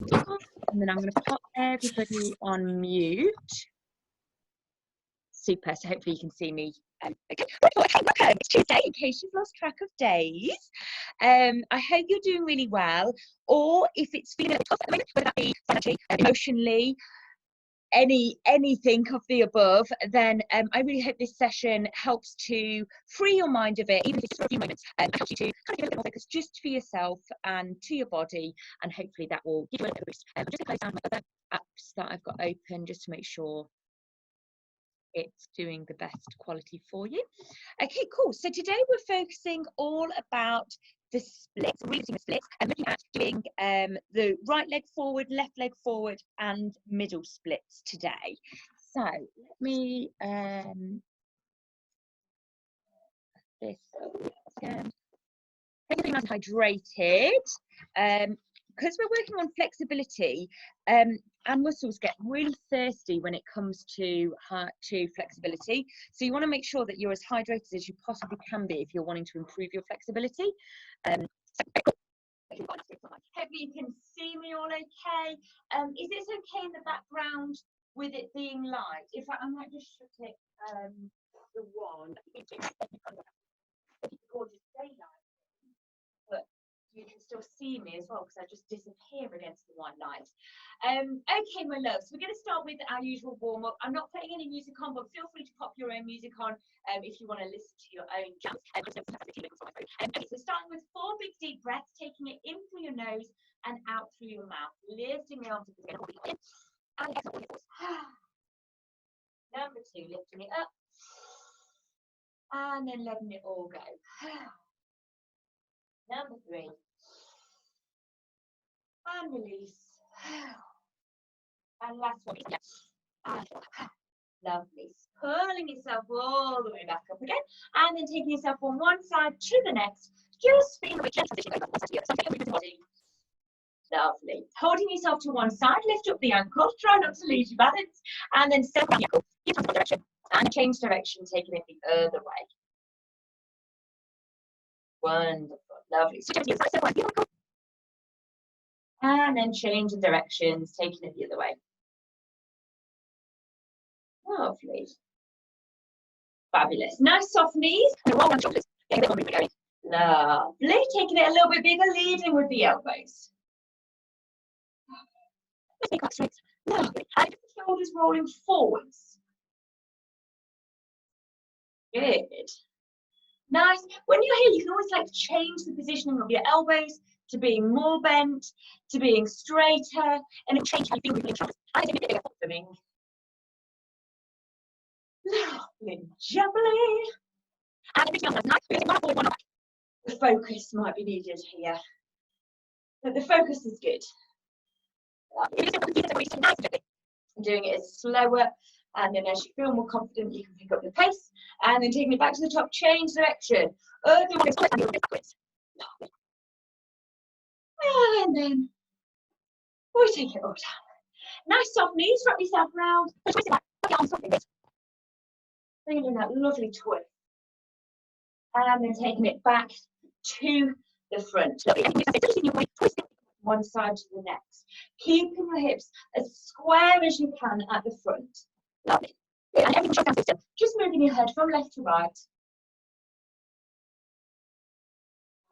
And then I'm going to pop everybody on mute. Super, so hopefully you can see me. Okay. Welcome. It's Tuesday, in case you've lost track of days. I hope you're doing really well, or if it's feeling a bit tough at the moment, whether that be financially, emotionally, anything of the above, then I really hope this session helps to free your mind of it, even if it's for a few moments, and helps you to kind of get a bit more focus just for yourself and to your body, and hopefully that will give you a little bit of a boost. I'm just going to close down my other apps that I've got open just to make sure it's doing the best quality for you. Okay, cool. So today we're focusing all about the splits, reading the splits, and looking at doing the right leg forward, left leg forward, and middle splits today. So let me this again. Getting nice and hydrated. Because we're working on flexibility, and muscles get really thirsty when it comes to flexibility. So you want to make sure that you're as hydrated as you possibly can be if you're wanting to improve your flexibility. Hope you can see me all okay. Is this okay in the background with it being light? In fact, I might just shut it the one. It's gorgeous daylight, but you can still see me as well because I just disappear against the white light. Okay, my loves, we're going to start with our usual warm-up. I'm not putting any music on, but feel free to pop your own music on if you want to listen to your own jumps. Okay, so starting with 4 big deep breaths, taking it in through your nose and out through your mouth, lifting the arms up again, and exhale. Number 2, lifting it up, and then letting it all go. Number 3. And release. And last one. Lovely. Pulling yourself all the way back up again. And then taking yourself from one side to the next. Just feeling the way transition over one side to the other. Body. Lovely. Holding yourself to one side, lift up the ankle. Try not to lose your balance. And then step around the ankle. Give one direction. And change direction, taking it the other way. Wonderful. Lovely. Switch over to the other side. Step around. And then change the directions, taking it the other way. Lovely. Fabulous. Nice soft knees. And roll down the shoulders. Getting a bit more movement going. Lovely. Taking it a little bit bigger, leading with the elbows. Let's make that straight. Lovely. And the shoulders rolling forwards. Good. Nice. When you're here, you can always like change the positioning of your elbows to being more bent, to being straighter, and it'll change how you feel moving your shoulders. And it's a bit bigger for me. Lovely, jubbly. And if you're nice, we're going to one forward, one back. The focus might be needed here, but the focus is good. I'm doing it as slower, and then as you feel more confident, you can pick up the pace, and then taking it back to the top, change direction. Backwards. And then we take it all down. Nice soft knees, wrap yourself around. Twist it back, put your arms up in this. Feeling that lovely twist. And then taking it back to the front. Twisting one side to the next. Keeping your hips as square as you can at the front. Lovely. And everything shut down system. Just moving your head from left to right.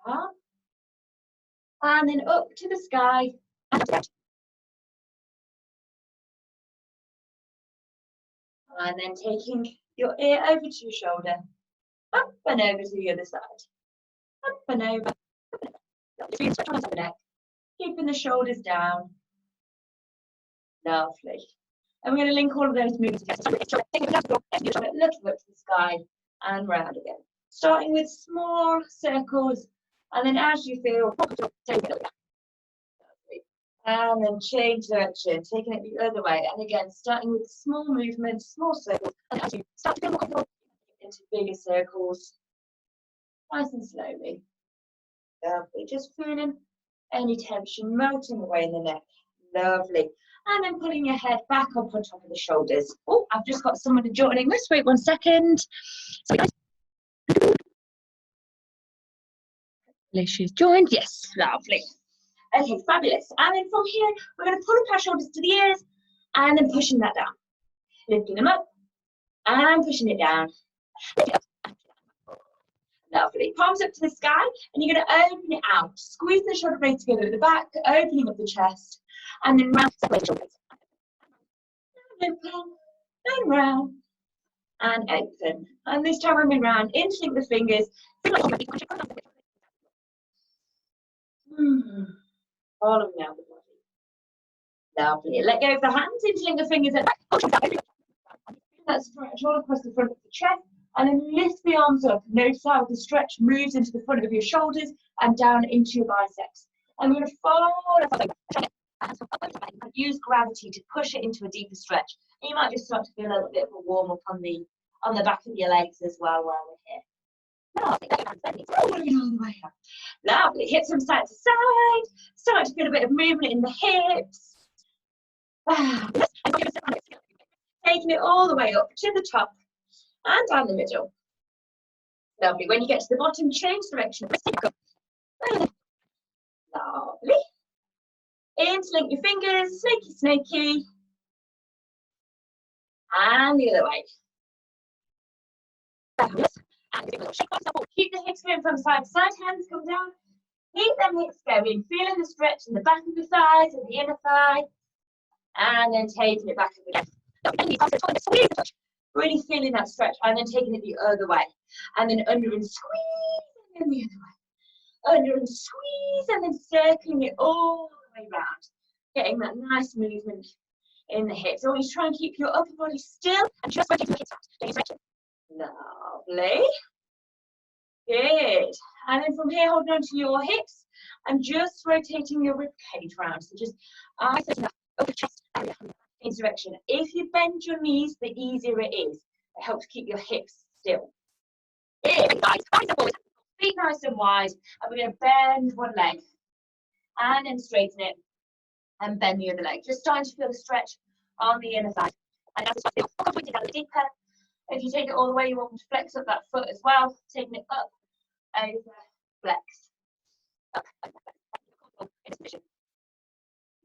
Up. And then up to the sky. And up to the and then taking your ear over to your shoulder. Up and over to the other side. Up and over. Lovely. Stretch on the neck. Keeping the shoulders down. Lovely. And we're going to link all of those movements together. So take a look up to the sky and round again. Starting with small circles, and then as you feel, take it up. And then change direction, taking it the other way. And again, starting with small movements, small circles, and as you start to feel more comfortable, into bigger circles, nice and slowly. Lovely. Just feeling any tension melting away in the neck. Lovely. And then pulling your head back up on top of the shoulders. Oh, I've just got someone joining us. Wait 1 second. So guys, she's joined. Yes, lovely. Okay, fabulous. And then from here, we're going to pull up our shoulders to the ears and then pushing that down. Lifting them up and pushing it down. Lovely. Palms up to the sky, and you're going to open it out. Squeeze the shoulder blades together at the back, opening up the chest, and then round, separate the shoulder blades. And open, and round, and open. And this time I'm going round, interlink the fingers. Following out the body. Lovely. Let go of the hands, interlink the fingers at the back. That stretch all across the front of the chest. And then lift the arms up. Notice how the stretch moves into the front of your shoulders and down into your biceps. And we're going to follow and use gravity to push it into a deeper stretch. And you might just start to feel a little bit of a warm up on the back of your legs as well while we're here. Lovely. Lovely. Hips from side to side. Start to feel a bit of movement in the hips. Taking it all the way up to the top. And down the middle. Lovely. When you get to the bottom, change direction. Lovely. Interlink your fingers, snaky, snaky. And the other way. Keep the hips going from side to side, hands come down. Keep them hips going, feeling the stretch in the back of the thighs and the inner thigh. And then taking it back up again. Really feeling that stretch, and then taking it the other way. And then under and squeeze, and then the other way. Under and squeeze, and then circling it all the way round. Getting that nice movement in the hips. Always try and keep your upper body still and just rotate the hips out. Lovely. Good. And then from here, holding on to your hips and just rotating your rib cage round. So just isolating that upper chest area in direction. If you bend your knees, the easier it is. It helps keep your hips still. Feet nice and wide. And we're going to bend one leg. And then straighten it. And bend the other leg. Just starting to feel the stretch on the inner side. And as it's pointing down deeper. If you take it all the way, you want to flex up that foot as well. Taking it up, over, flex. Up, in this position.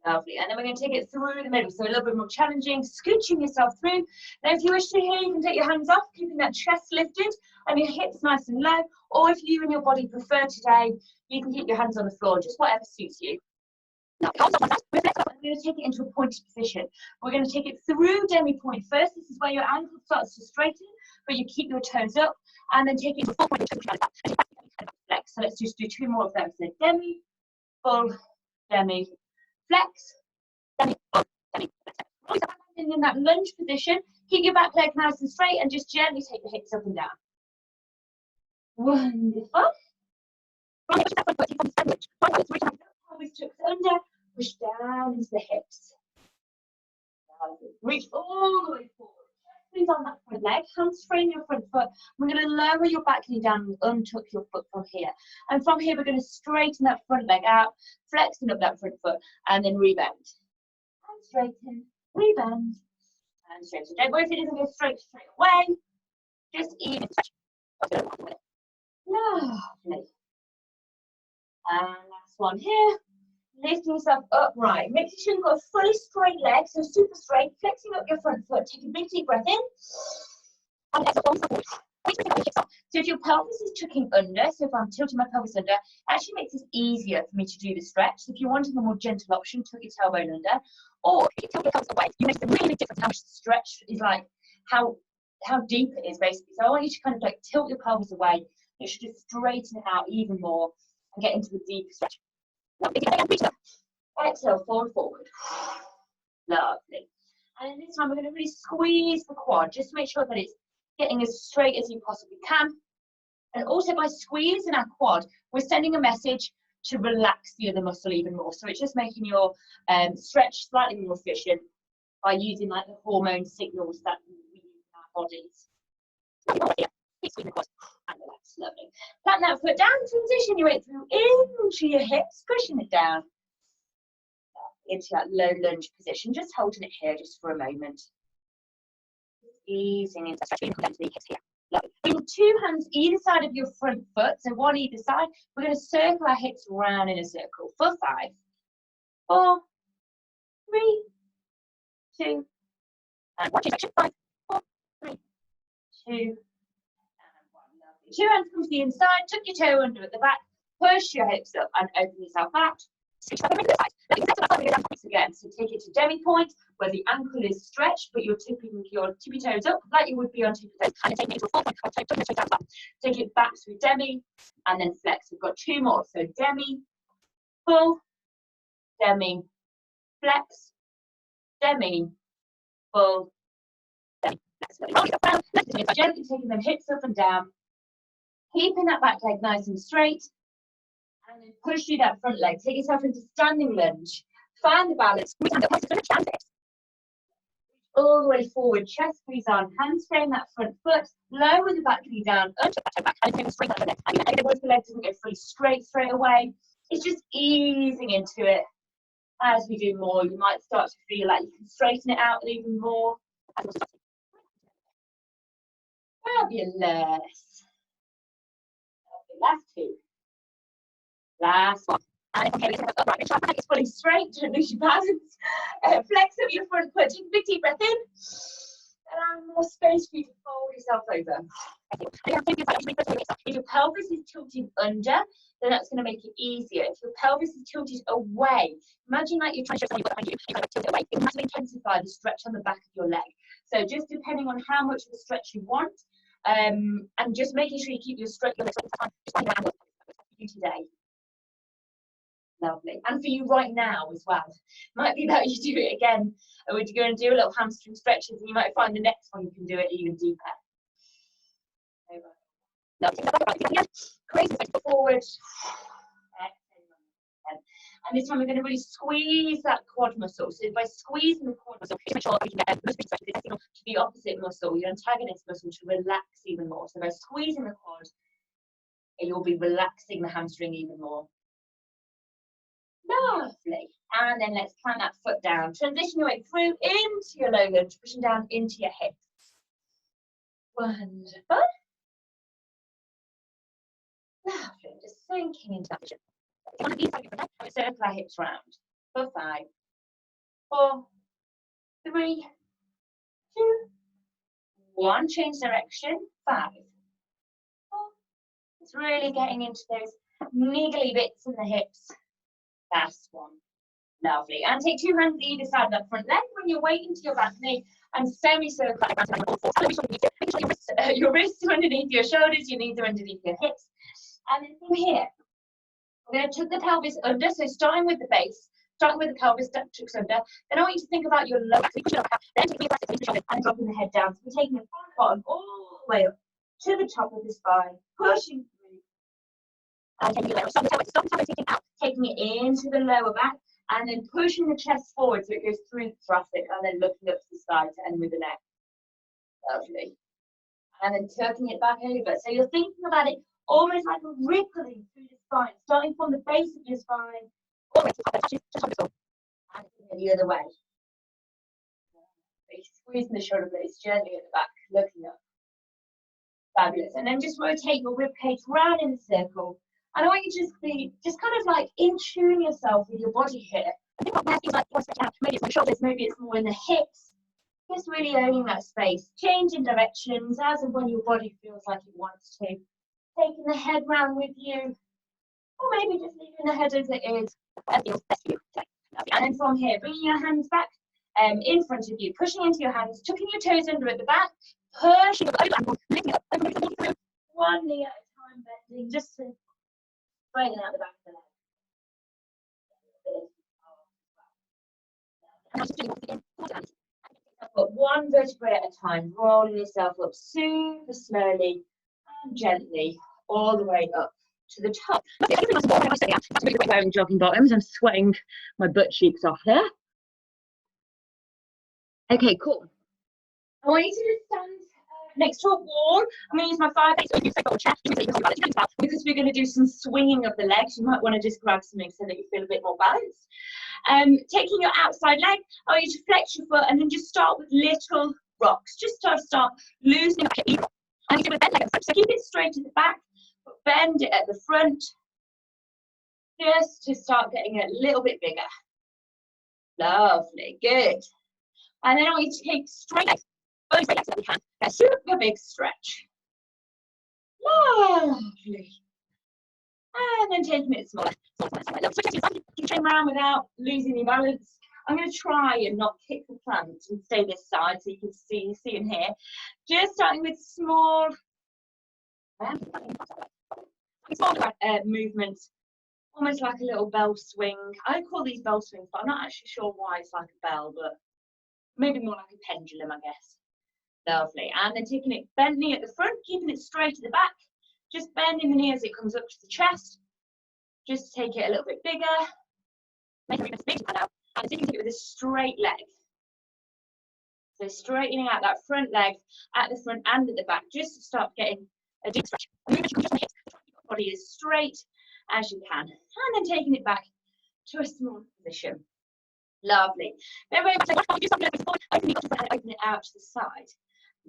Lovely. And then we're going to take it through the middle. So a little bit more challenging, scooching yourself through. Now, if you wish to here, you can take your hands off, keeping that chest lifted and your hips nice and low. Or if you and your body prefer today, you can keep your hands on the floor, just whatever suits you. Now, we're going to take it into a pointed position. We're going to take it through demi-point first. This is where your ankle starts to straighten, but you keep your toes up, and then take it into a full point flex. So let's just do two more of them. So demi, full, demi, flex, demi, full, demi, flex. Always in that lunge position. Keep your back leg nice and straight, and just gently take the hips up and down. Wonderful. Always tuck under. Push down into the hips. Reach all the way forward. Please on that front leg. Hamstring your front foot. We're going to lower your back knee down and untuck your foot from here. And from here, we're going to straighten that front leg out, flexing up that front foot, and then rebend. And straighten, rebend, and straighten. Don't worry if it doesn't go straight away. Just even stretch. Lovely. And last one here. Lifting yourself upright, making sure you've got a fully straight leg, so super straight, flexing up your front foot. Take a big deep breath in. And exhale. So if your pelvis is tucking under, so if I'm tilting my pelvis under, it actually makes it easier for me to do the stretch. So if you're wanting a more gentle option, tuck your tailbone under. Or if you tilt your pelvis away, you make a really big difference how much the stretch is like, how deep it is basically. So I want you to kind of like tilt your pelvis away. You should just straighten it out even more and get into the deeper stretch. Exhale, forward. Lovely. And this time we're going to really squeeze the quad, just to make sure that it's getting as straight as you possibly can. And also by squeezing our quad, we're sending a message to relax the other muscle even more. So it's just making your stretch slightly more efficient by using like the hormone signals that we use in our bodies. Keep squeezing the quad and relax. Lovely. Plant that foot down, transition your weight through into your hips, pushing it down into that low lunge position, just holding it here just for a moment. Easing into stretch, into the hips here. Lovely. Bring two hands either side of your front foot, so one either side. We're going to circle our hips round in a circle for 5, 4, 3, 2, and 1. Change direction. 5, 4, 3, 2, and 1. Lovely. 2 hands come to the inside, tuck your toe under at the back, push your hips up and open yourself out. Switch up over to the side. Let your hips again. So take it to demi point where the ankle is stretched, but you're tipping your tippy toes up like you would be on tippy toes, and then take it to a full point. Take it back through demi and then flex. We've got 2 more. So demi, full, demi, flex, demi, full, demi, flex. Gently taking them hips up and down, keeping that back leg nice and straight. And then push through that front leg. Take yourself into standing lunge. Find the balance. All the way forward. Chest squeeze on. Hamstring that front foot. Lower the back knee down. Under that back. And then straight the leg. And otherwise the leg doesn't go fully straight away. It's just easing into it. As we do more, you might start to feel like you can straighten it out even more. Fabulous. Last 2. Last one. And okay, upright. Make sure your back is fully straight. Don't lose your balance. Flex up your front foot. Take a big deep breath in. And more space for you to fold yourself over. If your pelvis is tilted under, then that's going to make it easier. If your pelvis is tilted away, imagine like you're trying to show someone behind you, you kind of tilt it away. It will massively intensify the stretch on the back of your leg. So just depending on how much of a stretch you want, and just making sure you keep your stretch on the time. Just find your angle for you today. Lovely. And for you right now as well. Might be that you do it again. And we're going to do a little hamstring stretches, and you might find the next one you can do it even deeper. Crazy forward. And this time we're going to really squeeze that quad muscle. So by squeezing the quad muscle, make sure we can get to the opposite muscle, your antagonist muscle, to relax even more. So by squeezing the quad, you'll be relaxing the hamstring even more. Lovely. And then let's plant that foot down. Transition your way through into your low lunge, pushing down into your hips. Wonderful. Lovely. Just sinking into that position. Circle our hips round. For 5, 4, 3, 2, 1. Change direction. 5, 4. It's really getting into those niggly bits in the hips. Last 1. Lovely. And take 2 hands either side of that front leg. Bring your weight into your back knee and semi-circle your wrists are underneath your shoulders, your knees are underneath your hips. And then from here, we're going to tuck the pelvis under. So starting with the base, starting with the pelvis tucks under. Then I want you to think about your lower back. Then taking your breath into the shoulders and dropping the head down. So we're taking the front bottom all the way up to the top of the spine, pushing through. And taking it out, taking it into the lower back, and then pushing the chest forward so it goes through the thoracic, and then looking up to the side to end with the neck. Lovely. And then tucking it back over. So you're thinking about it almost like a rippling through the spine, starting from the base of your spine, all the way to the top, and the other way. So you're squeezing the shoulder blades gently at the back, looking up. Fabulous. And then just rotate your rib cage round in a circle. And I want you to just kind of like in tune yourself with your body here. I think what that feels like you want to stretch out. Maybe it's my shoulders, maybe it's more in the hips. Just really owning that space. Changing directions as and when your body feels like it wants to. Taking the head round with you. Or maybe just leaving the head as it is. That feels best for you today. And then from here, bringing your hands back in front of you. Pushing into your hands. Tucking your toes under at the back. Pushing up, lifting up. One knee at a time, bending. Just to straighten out the back of the leg. But one vertebrae at a time, rolling yourself up super slowly and gently all the way up to the top. I'm wearing jogging bottoms. I'm sweating my butt cheeks off here. Okay, cool. I want you to just stand next to a wall. I'm going to use my 5 days because we're going to do some swinging of the legs. You might want to just grab something so that you feel a bit more balanced. Taking your outside leg, I want you to flex your foot and then just start with little rocks. Just start loosening up your knee. And you do a bend leg at the front. So keep it straight at the back, but bend it at the front just to start getting it a little bit bigger. Lovely, good. And then I want you to take straight legs, fully straight legs so that we can get a super big stretch. Lovely. And then taking it smaller. Switch to you can train around without losing your balance. I'm going to try and not kick the plant and stay this side so you can see and hear. Just starting with small movements, almost like a little bell swing. I call these bell swings, but I'm not actually sure why it's like a bell, but maybe more like a pendulum, I guess. Lovely. And then taking it, bent knee at the front, keeping it straight at the back. Just bending the knee as it comes up to the chest. Just take it a little bit bigger. Make it big now. And so you can take it with a straight leg. So straightening out that front leg at the front and at the back, just to start getting a deep stretch. And you can just make it. The body as straight as you can. And then taking it back to a small position. Lovely. Then we're going to do something like this forward. Open it out to the side.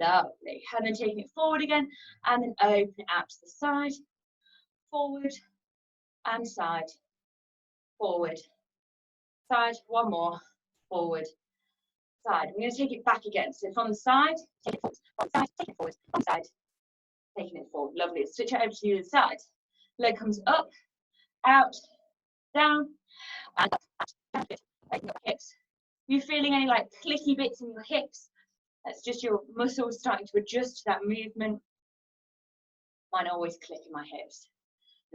Lovely. And then taking it forward again, and then open it out to the side, forward, and side, forward, side, one more, forward, side. I'm going to take it back again. So from the side, take it forward, from the side, take it forward, from the side, taking it forward. Lovely. Switch it over to the other side. Leg comes up, out, down, and up, down, good. Open up hips. Are you feeling any like clicky bits in your hips? That's just your muscles starting to adjust to that movement. Mine always click in my hips.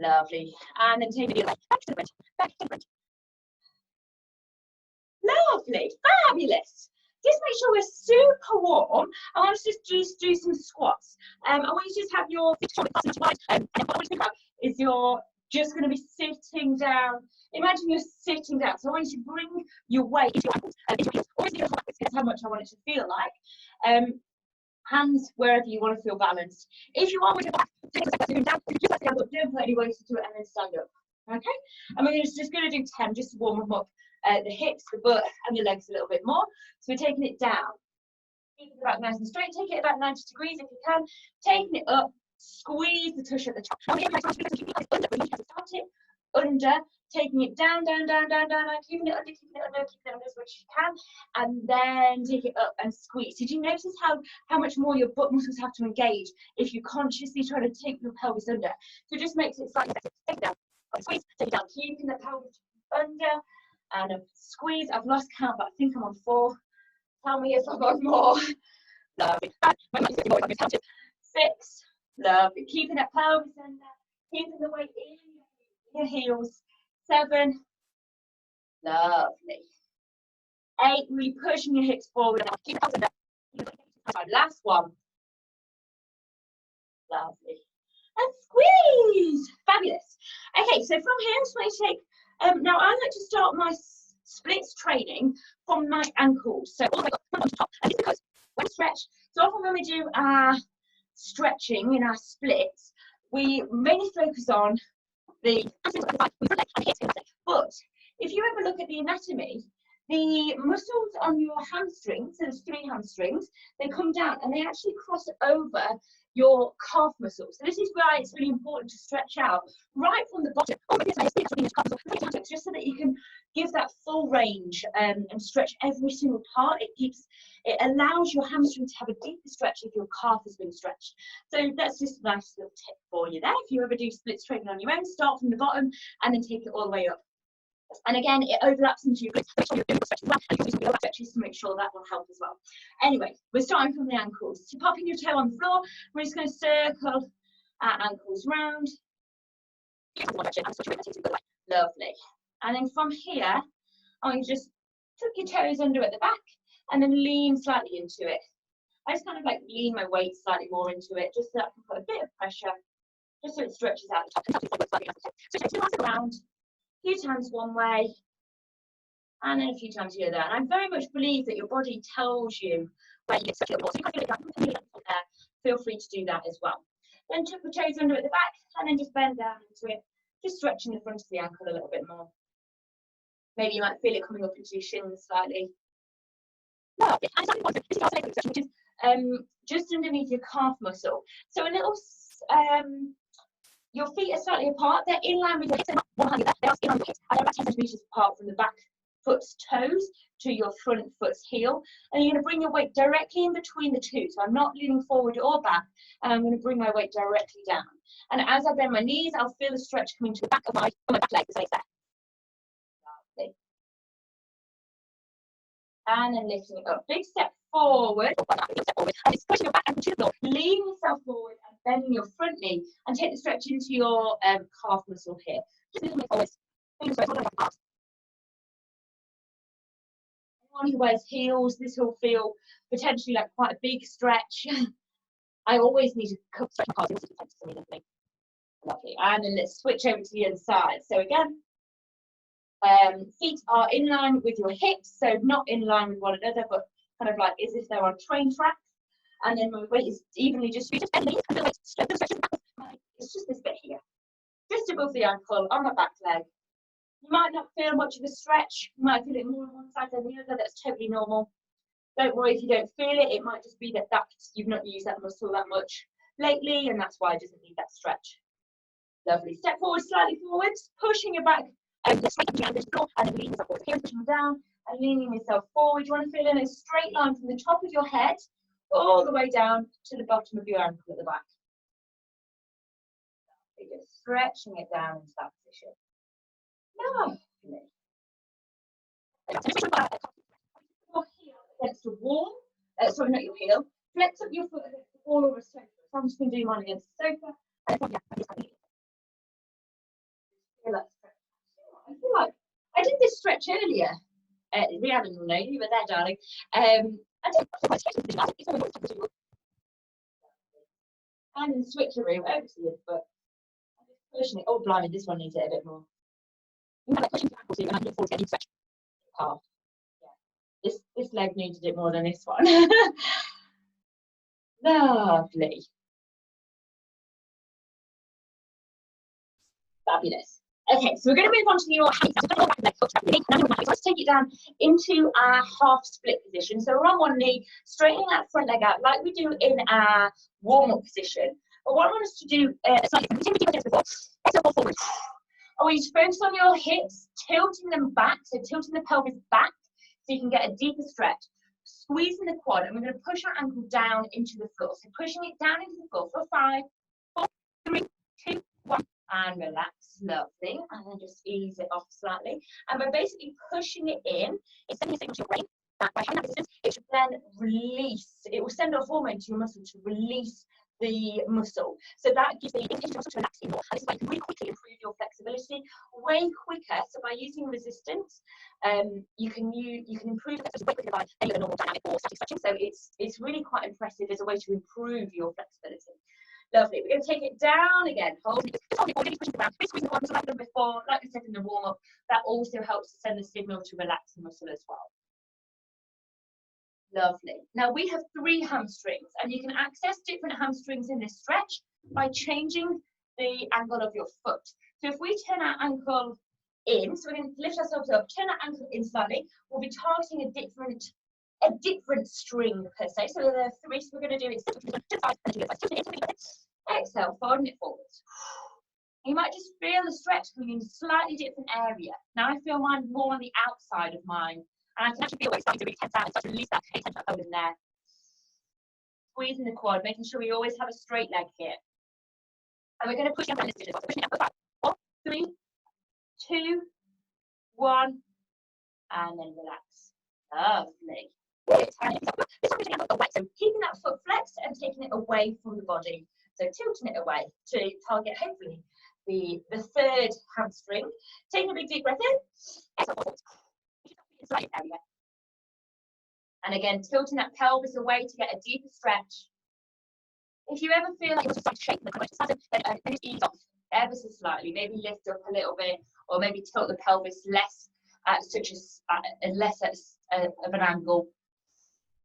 Lovely. And then take it back to the front, back to the front. Lovely, fabulous. Just make sure we're super warm. I want us to just do some squats. I want you to just have your feet wide. And what I want you to think about is you're just going to be sitting down. Imagine you're sitting down. So I want you to bring your weight into your ankles, into your heels. Always do backwards. That's how much I want it to feel like. Hands wherever you want to feel balanced. If you are with your back, take a second down. Just like stand up. Don't put any weight into it, and then stand up. Okay. And we're just going to do 10 just to warm them up. The hips, the butt, and the legs a little bit more. So we're taking it down. Keep it back nice and straight. Take it about 90 degrees if you can. Taking it up. Squeeze the tush at the top. Start it under. Taking it down, down, down, down, down, and keeping it under, keeping it under, keeping it under as much as you can, and then take it up and squeeze. Did you notice how much more your butt muscles have to engage if you consciously try to take your pelvis under? So it just makes it slightly better. Take it down, squeeze, take it down, keeping the pelvis under, and a squeeze. I've lost count, but I think I'm on 4. Tell me if I'm on more. Lovely. 6. Lovely. Keeping that pelvis under, keeping the weight in your heels. 7. Lovely. 8. Really pushing your hips forward. Keep the pelvis under. Last one. Lovely. And squeeze. Fabulous. Okay, so from here, I'm just going to take. Now I like to start my splits training from my ankles. So all the way up from the top. And it's because when we stretch, so often when we do our stretching in our splits, we mainly focus on the but if you ever look at the anatomy, the muscles on your hamstrings, so there's 3 hamstrings, they come down and they actually cross over your calf muscles. So this is why it's really important to stretch out right from the bottom, just so that you can give that full range and stretch every single part. It allows your hamstring to have a deeper stretch if your calf has been stretched. So that's just a nice little tip for you there. If you ever do splits training on your own, start from the bottom and then take it all the way up. And again, it overlaps into your glutes. Make sure you're doing stretches as well, and you can do the stretches to make sure that will help as well. Anyway, we're starting from the ankles. So popping your toe on the floor, we're just going to circle our ankles round. Lovely. And then from here, I'm going to just tuck your toes under at the back and then lean slightly into it. I just kind of like lean my weight slightly more into it, just so I can put a bit of pressure, just so it stretches out the top. So take 2 arms around. A few times one way and then a few times the other. And I very much believe that your body tells you where you get stretch a little more. So you can feel free to do that as well. Then tuck the toes under at the back and then just bend down into it, just stretching the front of the ankle a little bit more. Maybe you might feel it coming up into your shins slightly. Lovely. And which is just underneath your calf muscle. So a little your feet are slightly apart. They're in line with your hips. They're not 100. They are in line with your hips. And they're about 10 centimeters apart from the back foot's toes to your front foot's heel, and you're going to bring your weight directly in between the two. So I'm not leaning forward or back, and I'm going to bring my weight directly down. And as I bend my knees, I'll feel the stretch coming to the back of my back leg. So there. Lovely. And then lifting it up. Big step forward. And it's pushing your back ankle to the floor. Lean yourself forward and bending your front knee, and take the stretch into your calf muscle here. Just a little bit forward. Anyone who wears heels, this will feel potentially like quite a big stretch. I always need to stretch my calves. Lovely. And then let's switch over to the other side. So again, feet are in line with your hips, so not in line with one another, but kind of like as if they're on train tracks. And then my weight is evenly distributed. It's just this bit here, just above the ankle on my back leg. You might not feel much of a stretch. You might feel it more on one side than the other. That's totally normal. Don't worry if you don't feel it. It might just be that you've not used that muscle that much lately, and that's why it doesn't need that stretch. Lovely. Step forward, slightly forwards, pushing your back and then leaning yourself forward. Here, pushing down and leaning yourself forward. You want to feel in a straight line from the top of your head all the way down to the bottom of your ankle at the back. You're just stretching it down into that position. Lovely. Your heel against the wall. Sorry, not your heel. Flex up your foot against the wall or a sofa. So I'm just going to do mine against the sofa. I feel like I did this stretch earlier. Rhiannon will know, you were there, darling. I did and then switcheroo over to the foot. I'm just pushing it. Oh, blimey, this one needs it a bit more. You have like pushing your ankle too, and I'm looking forward to getting stretch. Calf. Yeah. This leg needed it more than this one. Lovely. Fabulous. Okay, so we're going to move on to your hands. Let's take it down into our half split position. So we're on one knee, straightening that front leg out like we do in our warm-up position. But what I want us to do slightly different before. Exhale forward. I want you to focus on your hips, tilting them back, so tilting the pelvis back so you can get a deeper stretch. Squeezing the quad, and we're going to push our ankle down into the floor. So pushing it down into the floor for 5, 4, 3, 2, 1. And relax, lovely, and then just ease it off slightly. And we're basically pushing it in. It's sending a signal to your brain that by having that resistance, it should then release. It will send a hormone to your muscle to release the muscle. So that gives the indication to your muscle to relax even more. And this is why you can really quickly improve your flexibility way quicker. So by using resistance, you can improve the flexibility way quicker by any other normal dynamic or static stretching. So it's really quite impressive as a way to improve your flexibility. Lovely. We're going to take it down again. Hold it. Just hold it forward. Pushing it down. Squeeze the muscle like I did before. Like I said in the warm-up, that also helps to send the signal to relax the muscle as well. Lovely. Now we have 3 hamstrings, and you can access different hamstrings in this stretch by changing the angle of your foot. So if we turn our ankle in, so we're going to lift ourselves up, turn our ankle in slightly, we'll be targeting a different string per se. So there are 3, so we're going to do it to the side. Exhale, folding it forward. You might just feel the stretch coming in a slightly different area. Now I feel mine more on the outside of mine, and I can actually feel it starting to really tense out and start to release that tension hold in there. Squeezing the quad, making sure we always have a straight leg here. And we're going to push down this position as well. So pushing it up 5, 4, 3, 2, 1, and then relax. Lovely. This one pushing it away. So keeping that foot flexed and taking it away from the body. So tilting it away to target hopefully the 3rd hamstring. Taking a big deep breath in. Exhale forward. Area. And again, tilting that pelvis away to get a deeper stretch. If you ever feel like you're starting to shake the spasm, then just ease off ever so slightly. Maybe lift up a little bit, or maybe tilt the pelvis less at such as less of an angle.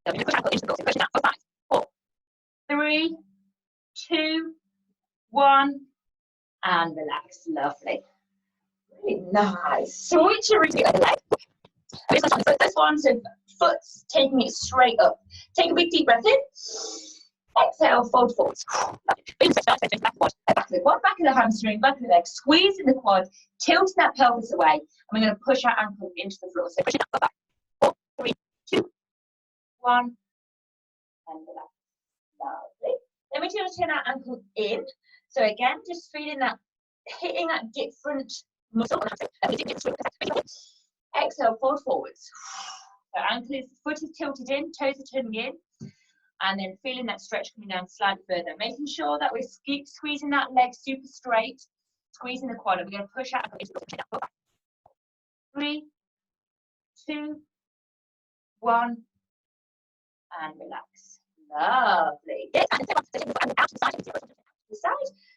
So push ankle into the floor. So push it down for 5, 4, 3, 2, 1, and relax. Lovely. Really nice. Switcheroo to the other leg. So this one, so foot's taking it straight up. Take a big deep breath in. Exhale, fold forwards. Back of the quad, back of the hamstring, back of the leg. Squeezing the quad, tilting that pelvis away, and we're going to push our ankle into the floor. So push it up, back. 4, 3, 2, 1, and relax. Lovely. Then we're going to turn our ankle in. So again, just feeling that, hitting that different muscle. Exhale, fold forwards. So ankle is, foot is tilted in, toes are turning in, and then feeling that stretch coming down slightly further. Making sure that we're squeezing that leg super straight, squeezing the quad. We're going to push out into the floor. 3, 2, 1, and relax. Lovely. Yes, and out to the side.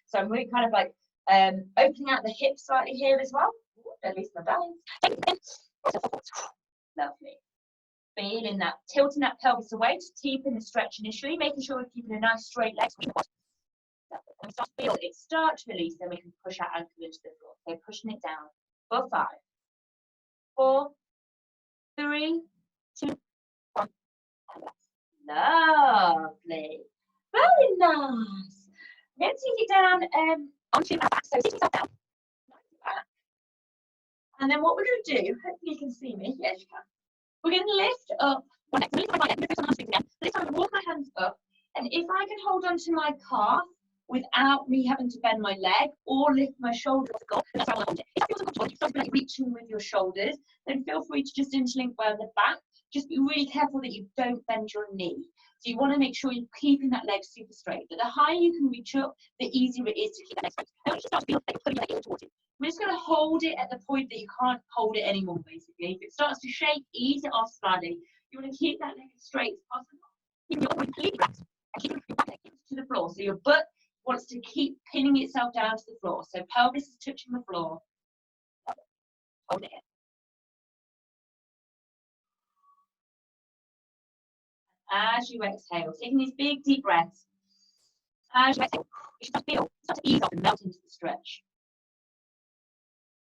So I'm really kind of like opening out the hips slightly here as well. At least my balance. Lovely. Feeling that, tilting that pelvis away to deepen the stretch initially, making sure we're keeping a nice straight leg. When we start to feel it start to release, then we can push our ankle into the floor. So pushing it down for 5, 4, 3, 2, 1. Lovely. Very nice. Then take it down onto our back. So sit yourself down. And then what we're going to do, hopefully you can see me. Yes, you can. We're going to lift up one leg. So lift my right leg, lift my hamstrings again. This time I'm going to walk my hands up. And if I can hold onto my calf without me having to bend my leg or lift my shoulders off the floor, that's how I want to hold it. If that feels uncomfortable, you start to be like reaching with your shoulders, then feel free to just interlink by the back. Just be really careful that you don't bend your knee. So you want to make sure you're keeping that leg super straight. But the higher you can reach up, the easier it is to keep that leg straight. Now you start to feel like you're pulling your leg in towards you. We're just going to hold it at the point that you can't hold it anymore, basically. If it starts to shake, ease it off slightly. You want to keep that leg as straight as possible. Keeping your body completely relaxed and keeping your back leg to the floor. So your butt wants to keep pinning itself down to the floor. So pelvis is touching the floor. Hold it in. As you exhale, taking these big deep breaths. As you exhale, you start to ease off and melt into the stretch.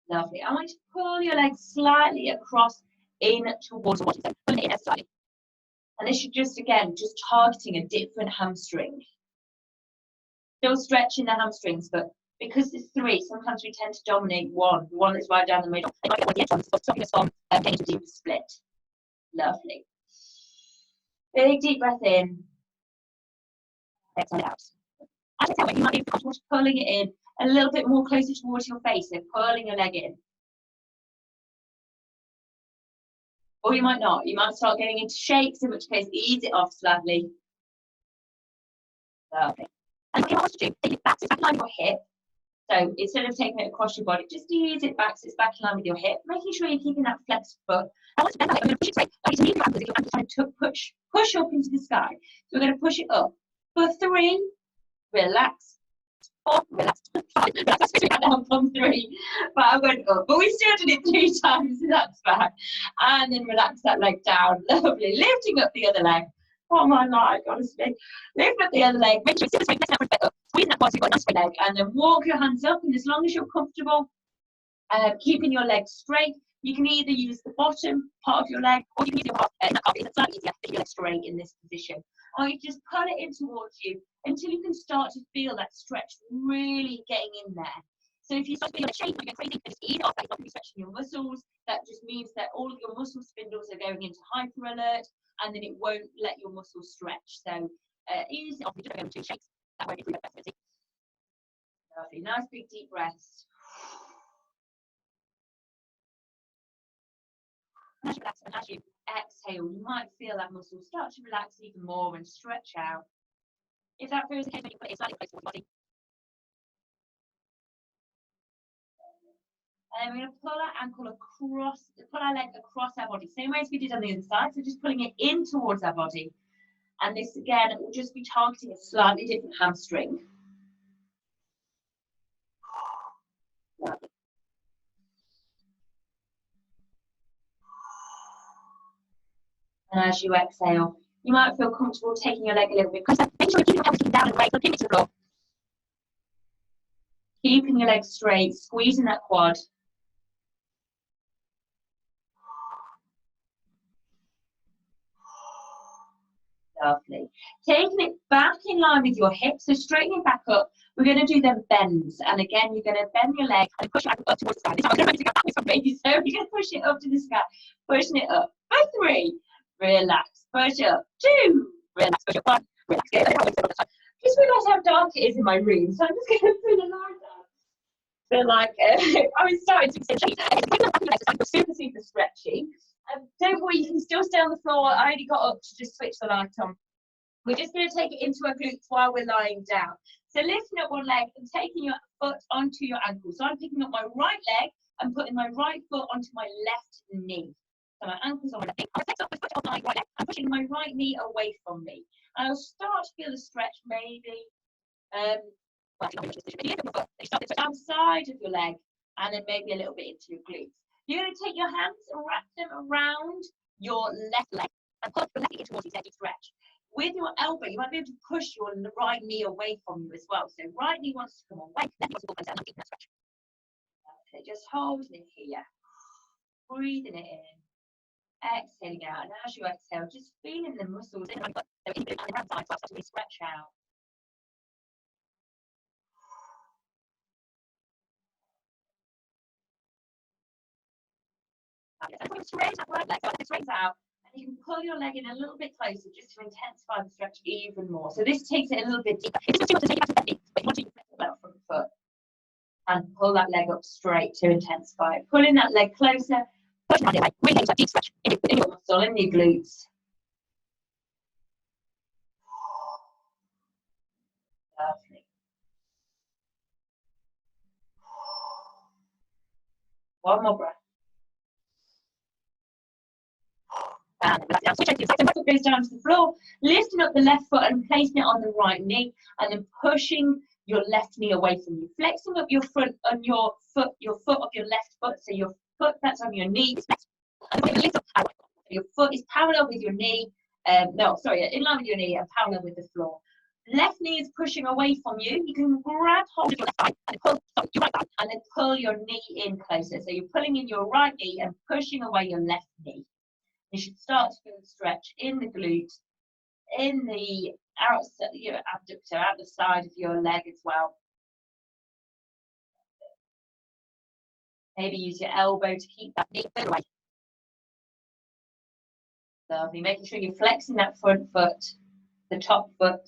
Lovely. I want you to pull your legs slightly across in towards the body. So pulling it in slightly. And this should just, again, just targeting a different hamstring. Still stretching the hamstrings, but because there's 3, sometimes we tend to dominate one, the one that's right down the middle. They might get one of the edge ones, stopping us from getting into a deeper split. Lovely. Big deep breath in. Exhale out. As you exhale, you might be comfortable pulling it in a little bit more closer towards your face, so pulling your leg in. Or you might not. You might start getting into shakes, in which case ease it off slightly. Lovely. And what you want to do, take it back, so it's back in line with your hip. So instead of taking it across your body, just ease it back so it's back in line with your hip, making sure you're keeping that flexed foot. I want to bend that leg, I'm going to push it straight. I need to move your ankles if your ankle's trying to push up into the sky. So we're going to push it up. For 3, relax. 4, relax. 5, relax. That's switching down from 3. But I went up. But we still did it 3 times, so that's fine. And then relax that leg down. Lovely. Lifting up the other leg. Oh my life, honestly. Lift up the other leg. Make sure it's straight. Let's push it up. Squeezing that quad so you've got a nice straight leg. And then walk your hands up. And as long as you're comfortable, keeping your legs straight, you can either use the bottom part of your leg or you can use your half. It's slightly easier to get your leg straight in this position. Or you just pull it in towards you until you can start to feel that stretch really getting in there. So if you start to feel like shaking, you're crazy, just ease it off. You're not going to be stretching your muscles. That just means that all of your muscle spindles are going into hyper alert, and then it won't let your muscles stretch. So ease it off. You just go into shakes. That won't improve that flexibility. Lovely. Nice big deep breaths. And as you relax and as you exhale, you might feel that muscle start to relax even more and stretch out. If that feels the case, when you put it slightly closer towards the body. And we're going to pull our ankle across, pull our leg across our body, same way as we did on the other side. So just pulling it in towards our body. And this again, it will just be targeting a slightly different hamstring. And as you exhale, you might feel comfortable taking your leg a little bit closer. Make sure you're keeping your pelvis down and away, so pin it to the floor. Keeping your legs straight, squeezing that quad. Lovely. Taking it back in line with your hips, so straightening back up. We're going to do them bends, and again, you're going to bend your leg and push it up towards the sky. This time I'm going to go backwards from me, so you're going to push it up to the sky, pushing it up. For 3, relax, push up. 2, relax, push up. 1, relax. Just realised how dark it is in my room, so I'm just going to put the light on. So, like, I was starting to say, super, super stretchy. Don't worry, you can still stay on the floor. I only got up to just switch the light on. We're just going to take it into our glutes while we're lying down. So lifting up one leg and taking your foot onto your ankle. So I'm picking up my right leg and putting my right foot onto my left knee. So my ankle's on my left knee. I'll take up my foot on my right leg. I'm pushing my right knee away from me. And I'll start to feel the stretch maybe. Outside of your leg and then maybe a little bit into your glutes. You're going to take your hands and wrap them around your left leg and push your left knee towards you, stretch. With your elbow, you might be able to push your right knee away from you as well. So right knee wants to come away, left knee wants to go down, that stretch. Okay, just holding it here, breathing it in, exhaling out, and as you exhale, just feeling the muscles in the foot, so in the glute and the side, start to really stretch out. And straight that right leg, so it straightens out. You can pull your leg in a little bit closer just to intensify the stretch even more. So this takes it a little bit deeper. It's just too much to take it back to the knee, but you want to flex that front foot and pull that leg up straight to intensify it. Pulling that leg closer, pushing it away, really into a deep stretch in your muscle, in your glutes. Lovely. One more breath. And down. Switch over to the side. So foot goes down to the floor, lifting up the left foot and placing it on the right knee, and then pushing your left knee away from you. Flexing up your front on your foot of your left foot. So your foot that's on your knee is flexed. And then lift up. Your foot is parallel with your knee. In line with your knee and parallel with the floor. Left knee is pushing away from you. You can grab hold of your left thigh and pull your right thigh, and then pull your knee in closer. So you're pulling in your right knee and pushing away your left knee. You should start to feel the stretch in the glute, in the outside, your abductor, out the side of your leg as well. Maybe use your elbow to keep that knee further away. Lovely. Making sure you're flexing that front foot, the top foot.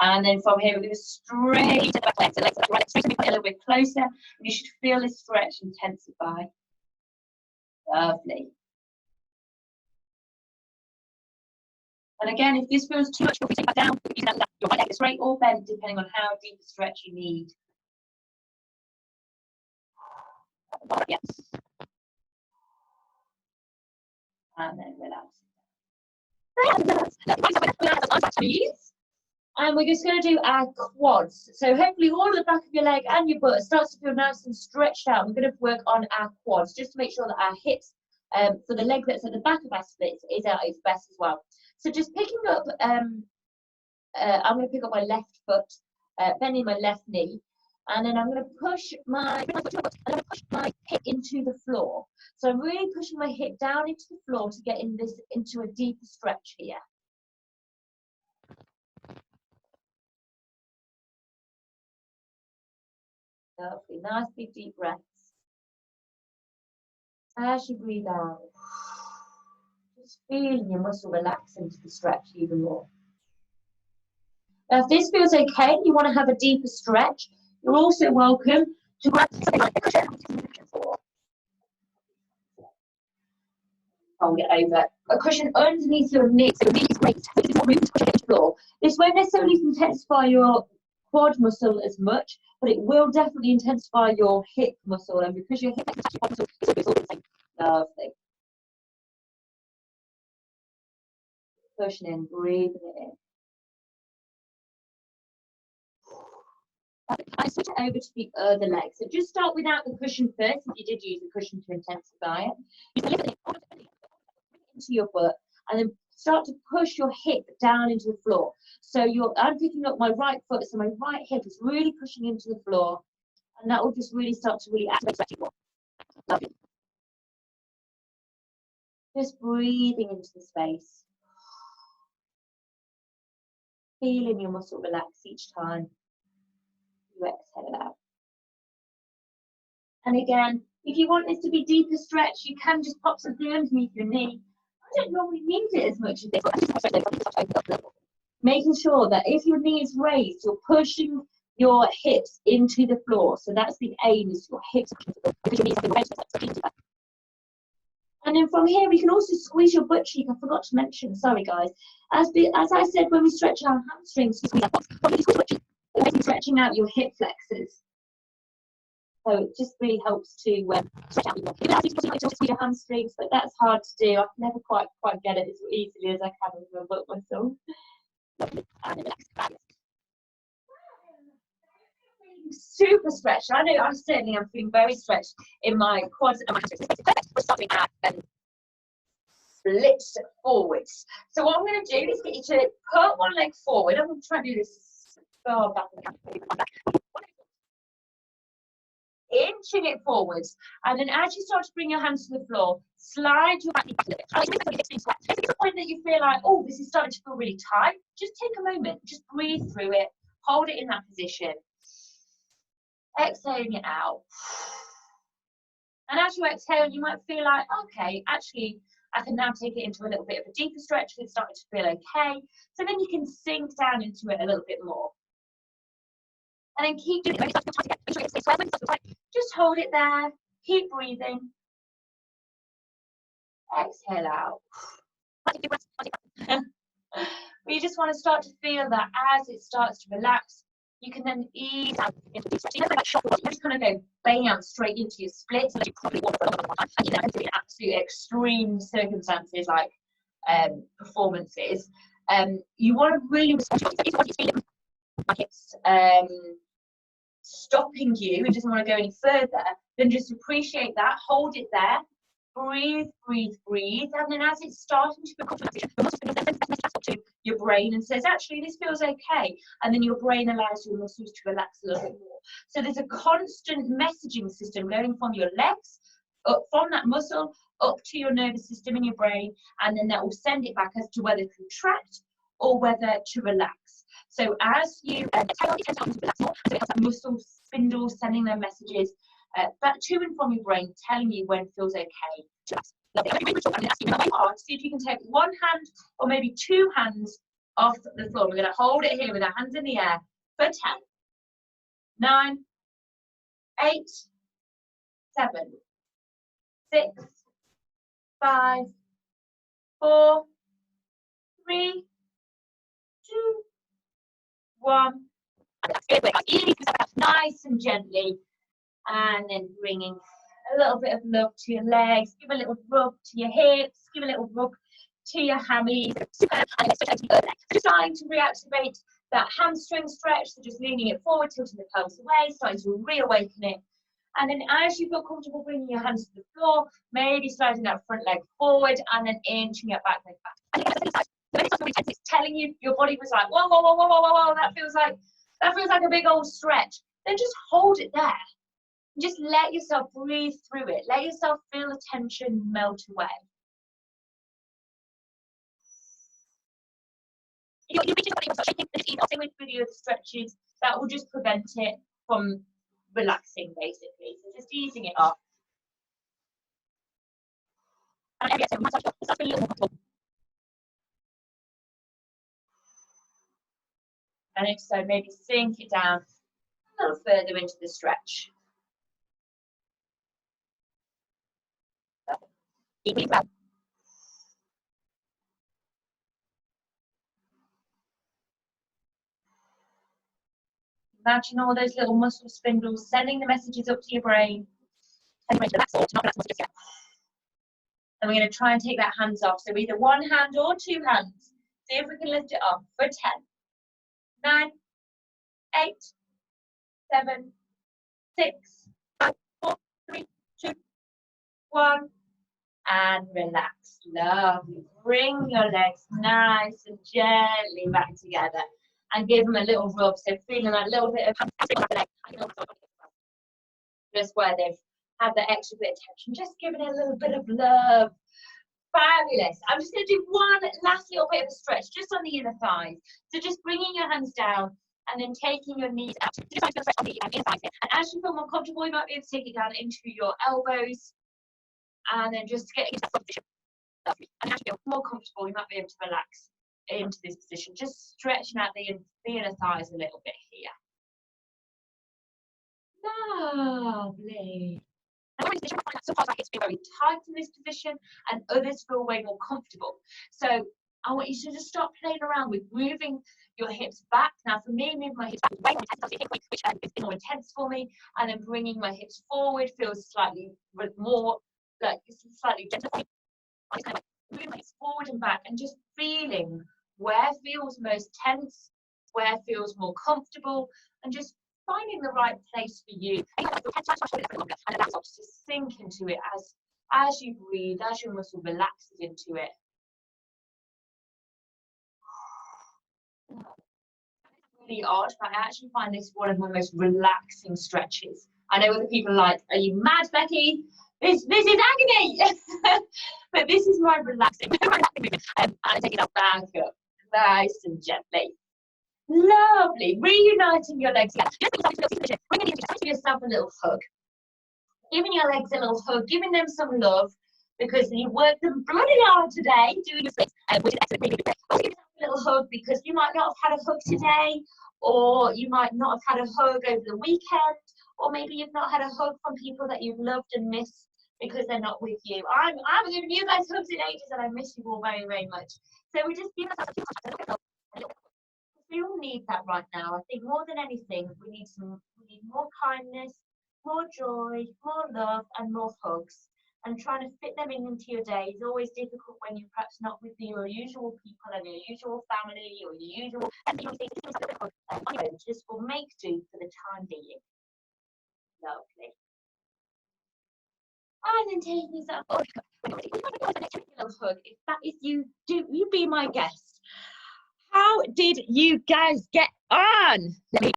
And then from here, we're going to straight to the back leg. So legs to the right, straight to a little bit closer. And you should feel the stretch intensify. Lovely. And again, if this feels too much, you'll be taking back down. You can let your right leg straight or bent, depending on how deep a stretch you need. Yes. And then relax. And we're just going to do our quads. So hopefully all of the back of your leg and your butt starts to feel nice and stretched out. We're going to work on our quads just to make sure that our hips for the leg that's at the back of our splits is at its best as well. So just picking up, I'm going to pick up my left foot, bending my left knee, and then I'm going to push my hip into the floor. So I'm really pushing my hip down into the floor to get into a deeper stretch here. Lovely, nice big deep breaths. As you breathe out, just feeling your muscle relax into the stretch even more. Now, if this feels okay, you want to have a deeper stretch, you're also welcome to grab something like a cushion. Hold it over. A cushion underneath your knee, so your knee is raised, so there's more room to push it into the floor. This won't necessarily intensify your quad muscle as much, but it will definitely intensify your hip muscle, and because your hip is quad muscle, it's all the same. Lovely. Pushing in, breathing it in. I switch it over to the other leg. So just start without the cushion first, if you did use the cushion to intensify it. You can lift it into your butt, and then start to push your hip down into the floor. So I'm picking up my right foot, so my right hip is really pushing into the floor, and that will just really start to really activate stretching more. Lovely. Just breathing into the space. Feeling your muscle relax each time you exhale out. And again, if you want this to be deeper stretch, you can just pop something underneath your knee. I don't normally need it as much as this. Making sure that if your knee is raised, you're pushing your hips into the floor. So that's the aim, is your hips. And then from here, we can also squeeze your butt cheek. I forgot to mention, sorry guys. As I said, when we stretch our hamstrings, stretching out your hip flexors. So it just really helps to stretch out your hamstrings, but that's hard to do. I can never quite get it as easily as I can with my butt muscle. Super stretched. I know I certainly am feeling very stretched in my quads and my hamstrings. We're starting at split forwards. So what I'm going to do is get you to put one leg forward. I'm going to try and do this far back. Inching it forwards, and then as you start to bring your hands to the floor, slide your back knee back a little bit. If it's a point that you feel like, oh, this is starting to feel really tight, just take a moment, just breathe through it, hold it in that position, exhaling it out. And as you exhale, you might feel like, okay, actually, I can now take it into a little bit of a deeper stretch. It's starting to feel okay. So then you can sink down into it a little bit more. And then keep doing it. Just hold it there. Keep breathing. Exhale out. We just want to start to feel that as it starts to relax, you can then ease out into deep stretching. You just kind of go bang out straight into your splits. And you probably want to in absolute extreme circumstances like performances. You want to really respond to it. Like it's stopping you, it doesn't want to go any further, then just appreciate that, hold it there, breathe, breathe, breathe, and then as it's starting to become to your brain and says, actually, this feels okay, and then your brain allows your muscles to relax a little bit more. So there's a constant messaging system going from your legs, up from that muscle, up to your nervous system in your brain, and then that will send it back as to whether to contract or whether to relax. So as you that muscle spindle sending their messages back to and from your brain, telling you when it feels okay to relax. See if you can take one hand or maybe two hands off the floor. We're going to hold it here with our hands in the air for 10, 9, 8, 7, 6, 5, 4, 3, 2, 1. Nice and gently, and then bringing a little bit of love to your legs. Give a little rub to your hips. Give a little rub to your hammies. Just trying to reactivate that hamstring stretch. So just leaning it forward, tilting the pelvis away, starting to reawaken it. And then as you feel comfortable bringing your hands to the floor, maybe sliding that front leg forward and then inching your back leg back. It's telling you your body was like, whoa, whoa, whoa, whoa, whoa, whoa, that feels like a big old stretch. Then just hold it there. Just let yourself breathe through it. Let yourself feel the tension melt away. If you're shaking with the other stretches, that will just prevent it from relaxing, basically. So just easing it up. And if so, maybe sink it down a little further into the stretch. Imagine all those little muscle spindles sending the messages up to your brain. And we're going to try and take that hands off. So either one hand or two hands. See if we can lift it up for 10, 9, 8, 7, 6, 5, 4, 3, 2, 1. And relax. Lovely. Bring your legs nice and gently back together. And give them a little rub. So feeling that little bit of just where they've had that extra bit of tension. Just giving it a little bit of love. Fabulous. I'm just going to do one last little bit of a stretch just on the inner thighs. So just bringing your hands down and then taking your knees out. Just trying to stretch on the inner thighs. And as you feel more comfortable, you might be able to take it down into your elbows and then just getting into that position. And as you feel more comfortable, you might be able to relax into this position. Just stretching out the inner thighs a little bit here. Lovely. Sometimes my hips feel very tight in this position and others feel way more comfortable. So I want you to just start playing around with moving your hips back. Now for me, moving my hips back is way more intense, which is more intense for me. And then bringing my hips forward feels slightly more, like it's slightly gentler for me. I'm just kind of like moving my hips forward and back and just feeling where feels most tense, where feels more comfortable, and just finding the right place for you. And allow yourself to sink into it as you breathe, as your muscle relaxes into it. Really odd, but I actually find this one of my most relaxing stretches. I know other people are like, are you mad, Becky? This is agony. But this is my relaxing movement. And take it up back up, nice and gently. Lovely. Reuniting your legs. Bringing yourself a little hug. Giving your legs a little hug, giving them some love because you worked them bloody hard today doing your splits, which is excellent. Also give yourself a little hug because you might not have had a hug today, or you might not have had a hug over the weekend, or maybe you've not had a hug from people that you've loved and missed because they're not with you. I haven't given you guys hugs in ages and I miss you all very, very much. So we just give ourselves a little. We all need that right now. I think more than anything, we need more kindness, more joy, more love, and more hugs. And trying to fit them into your day is always difficult when you're perhaps not with your usual people and your usual family or your usual things. Just will make do for the time being. Lovely. And then taking yourself a little hug. If that is you, do you be my guest? How did you guys get on? Let me